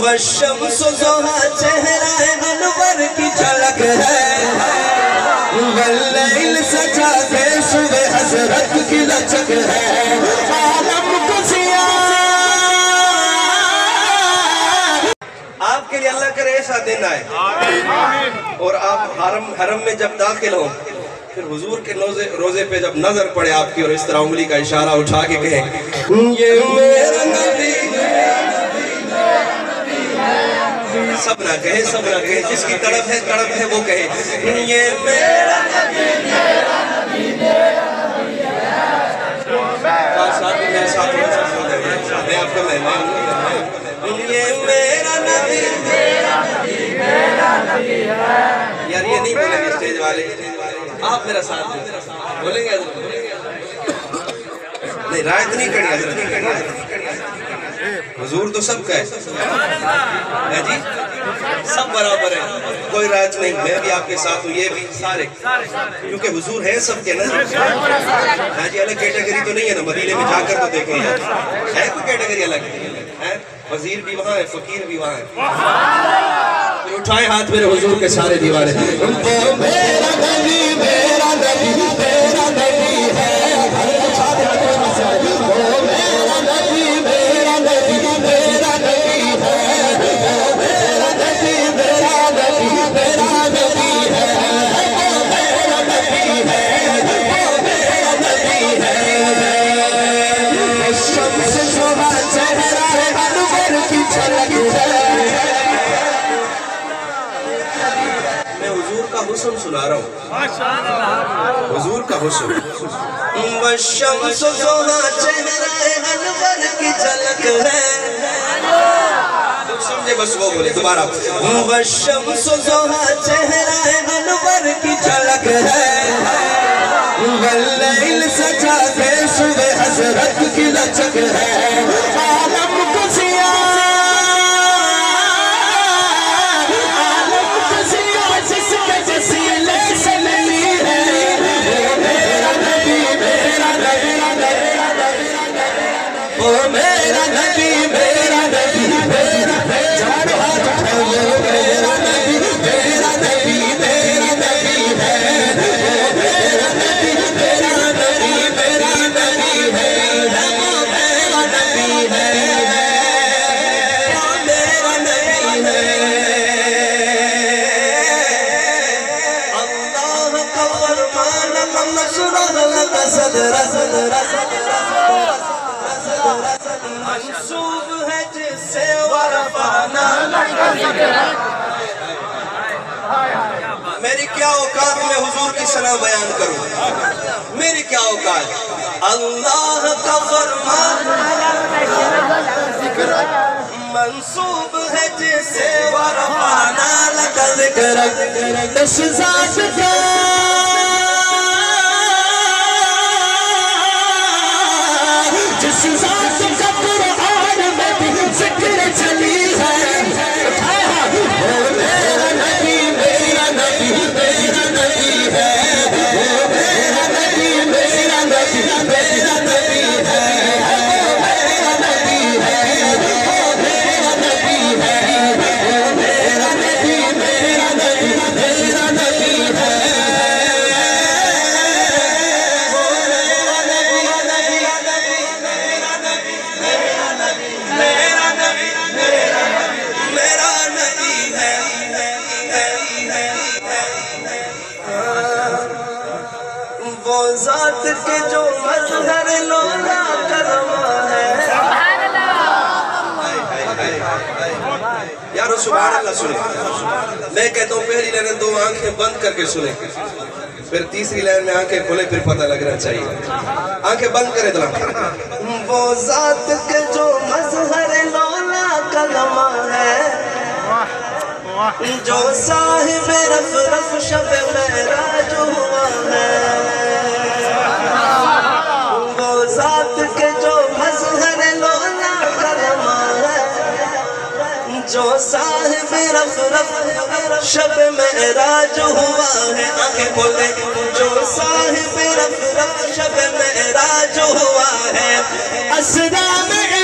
والشمس ضحا چہرہ انور کی جھلک ہے واللیل سجا کے صبح حضرت کی لچک ہے عالم کو آپ کے لیے اللہ کرے ایسا دن آئے اور آپ حرم میں جب داخل ہوں پھر حضور کے روزے پہ جب نظر پڑے آپ کی اور اس طرح انگلی کا اشارہ اٹھا کے کہیں یہ میرا نبی سب نہ کہیں جس کی تڑپ ہے وہ کہے یہ میرا نبی میں آپ کا مہمان یہ میرا نبی یار یہ نہیں بولیں گے اسٹیج والے آپ میرا ساتھ بولیں گے نہیں رائت نہیں کری حضرت حضور تو سب کا ہے جی سب برابر ہے کوئی رائت نہیں میں بھی آپ کے ساتھ ہوں یہ بھی سارے کیونکہ حضور ہے سب کے نا جی الگ کیٹیگری تو نہیں ہے نا مدینے میں جا کر تو دیکھیں ہے کوئی کیٹیگری الگ ہے وزیر بھی وہاں ہے فقیر بھی وہاں ہے پھر اٹھائیں ہاتھ میرے حضور کے سارے دیوانے وہ میرا نبی میرا نبی میرا نبی ہے وہ میرا نبی میرا نبی میرا نبی ہے وہ میرا نبی میرا نبی میرا نبی ہے وہ میرا نبی ہے وہ میرا نبی ہے شمس ضحا چہرہ انور کی جھلک ہے میں حضور کا حسن سنا رہا ہوں حضور کا حسن والشمس ضحا چہرہ انور کی جھلک ہے سمجھے بس وہ بولے دوبارہ والشمس ضحا چہرہ انور کی جھلک ہے واللیل سجا کے صبح حضرت کی لچک ہے عالم کو جس کے جسیلے سے ملی ہے وہ میرا نبی میرا نبی وہ میرا نبی میرا نبی میرا جانو ہاتھ اٹھاؤ وہ میرا نبی میرا نبی میرا نبی ہے وہ میرا نبی میرا نبی میرا نبی ہے وہ میرا نبی ہے وہ میرا نبی ہے اللہ کا فرمان نشرح لك صدرك منصوب ہے جس سے ورفعنا لك ذکرک میری کیا اوقات میں حضور کی ثنا بیان کروں میری کیا اوقات اللہ کا فرمان منصوب ہے جس سے ورفعنا لك ذکرک اس ذات کا جس ذات کا قرآن میں بھی ذکر چلی ہے وہ میرا نبی میرا نبی میرا نبی ہے وہ میرا نبی میرا نبی میرا نبی ہے وہ میرا نبی ہے وہ میرا نبی ہے وہ میرا نبی میرا نبی میرا نبی ہے وہ ذات کے جو مظہر لولا کرما ہے یارو سبحان اللہ سنیں میں کہتا ہوں پہلی لائن دو آنکھیں بند کر کے سنیں پھر تیسری لائن میں آنکھیں کھولے پھر پتہ لگنا چاہیے آنکھیں بند کرے دلہ وہ ذات کے جو مظہر لولا کرما ہے جو صاحب رف رف شب معراج ہوا ہے وہ ذات کے جو مظہر لولا کرما ہے جو صاحب رف رف شب معراج ہوا ہے آنکھیں کھولے جو صاحب رف رف شب معراج ہوا ہے اسرا میں